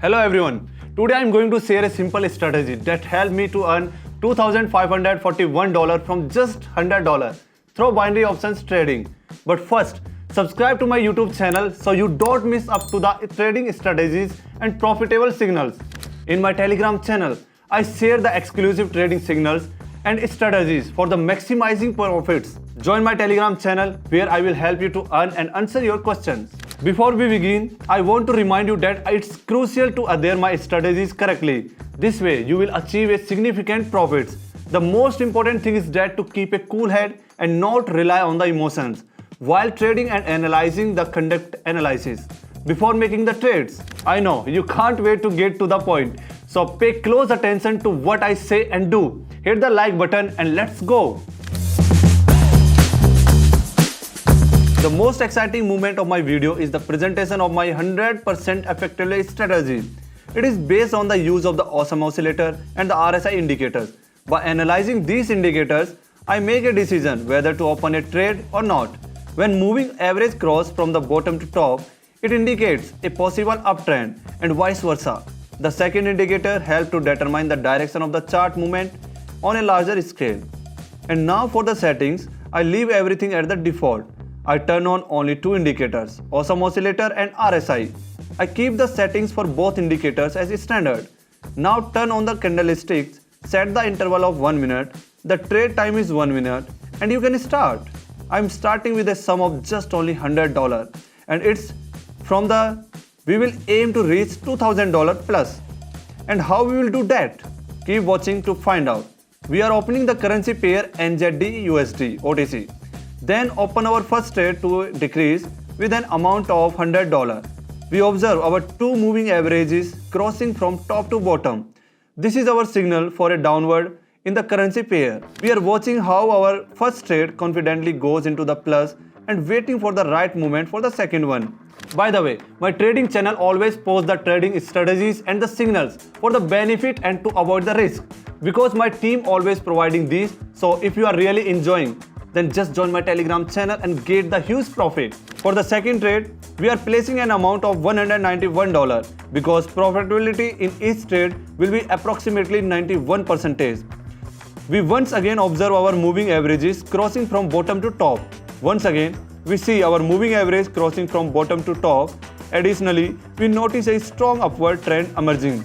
Hello everyone. Today I am going to share a simple strategy that helped me to earn $2,541 from just $100 through binary options trading. But first, subscribe to my YouTube channel so you don't miss up to the trading strategies and profitable signals. In my Telegram channel, I share the exclusive trading signals and strategies for the maximizing profits. Join my Telegram channel where I will help you to earn and answer your questions. Before we begin, I want to remind you that it's crucial to adhere my strategies correctly. This way, you will achieve a significant profits. The most important thing is that to keep a cool head and not rely on the emotions while trading and analyzing the conduct analysis before making the trades. I know you can't wait to get to the point. So pay close attention to what I say and do. Hit the like button and let's go. The most exciting moment of my video is the presentation of my 100% effectively strategy. It is based on the use of the awesome oscillator and the RSI indicators. By analyzing these indicators, I make a decision whether to open a trade or not. When moving average cross from the bottom to top, it indicates a possible uptrend and vice versa. The second indicator helps to determine the direction of the chart movement on a larger scale. And now for the settings, I leave everything at the default. I turn on only two indicators, awesome oscillator and RSI. I keep the settings for both indicators as standard. Now turn on the candlesticks, set the interval of 1 minute, the trade time is 1 minute, and you can start. I am starting with a sum of just only $100 and it's from the we will aim to reach $2,000 plus. And how we will do that? Keep watching to find out. We are opening the currency pair NZD USD OTC. Then open our first trade to decrease with an amount of $100. We observe our two moving averages crossing from top to bottom. This is our signal for a downward in the currency pair. We are watching how our first trade confidently goes into the plus and waiting for the right moment for the second one. By the way, my trading channel always posts the trading strategies and the signals for the benefit and to avoid the risk. Because my team always providing these, so if you are really enjoying, then just join my Telegram channel and get the huge profit. For the second trade, we are placing an amount of $191 because profitability in each trade will be approximately 91%. We once again observe our moving averages crossing from bottom to top. Once again, we see our moving average crossing from bottom to top. Additionally, we notice a strong upward trend emerging,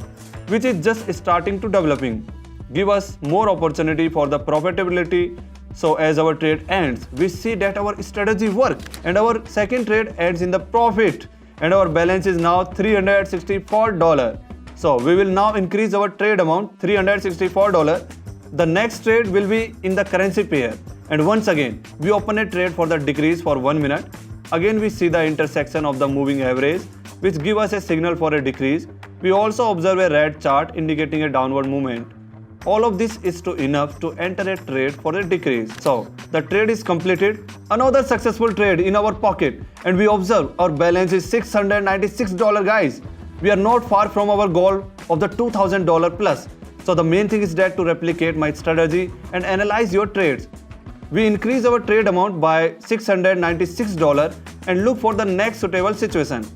which is just starting to developing. Give us more opportunity for the profitability. So as our trade ends, we see that our strategy worked and our second trade ends in the profit and our balance is now $364. So we will now increase our trade amount $364. The next trade will be in the currency pair. And once again, we open a trade for the decrease for 1 minute. Again, we see the intersection of the moving average, which give us a signal for a decrease. We also observe a red chart indicating a downward movement. All of this is enough to enter a trade for a decrease. So, the trade is completed. Another successful trade in our pocket. And we observe our balance is $696, guys. We are not far from our goal of the $2,000 plus. So, the main thing is that to replicate my strategy and analyze your trades. We increase our trade amount by $696 and look for the next suitable situation.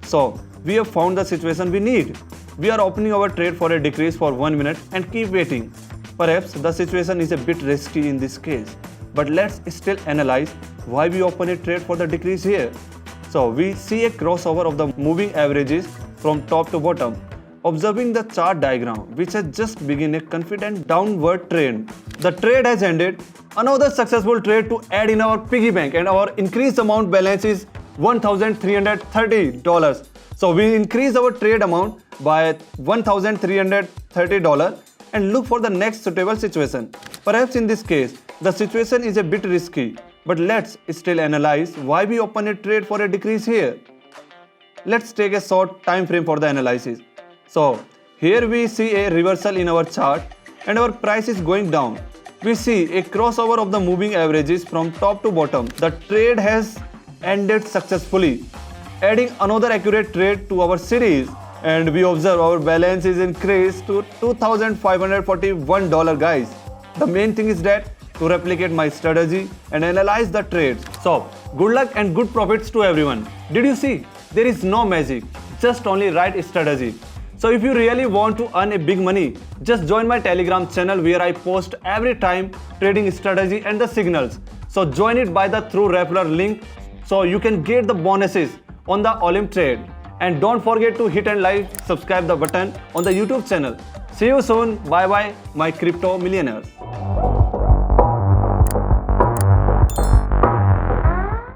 So, we have found the situation we need. We are opening our trade for a decrease for 1 minute and keep waiting. Perhaps the situation is a bit risky in this case, but let's still analyze why we open a trade for the decrease here. So, we see a crossover of the moving averages from top to bottom. Observing the chart diagram, which has just begun a confident downward trend. The trade has ended. Another successful trade to add in our piggy bank and our increased amount balance is $1,330. So we increase our trade amount by $1,330 and look for the next suitable situation. Perhaps in this case, the situation is a bit risky, but let's still analyze why we open a trade for a decrease here. Let's take a short time frame for the analysis. So here we see a reversal in our chart and our price is going down. We see a crossover of the moving averages from top to bottom. The trade has ended successfully, adding another accurate trade to our series, and we observe our balance is increased to $2,541, guys. The main thing is that to replicate my strategy and analyze the trades. So good luck and good profits to everyone. Did you see? There is no magic, just only right strategy. So if you really want to earn a big money, just join my Telegram channel where I post every time trading strategy and the signals. So join it by the through referral link so you can get the bonuses on the Olymp Trade. And don't forget to hit and like, subscribe the button on the YouTube channel. See you soon. Bye bye, my crypto millionaires.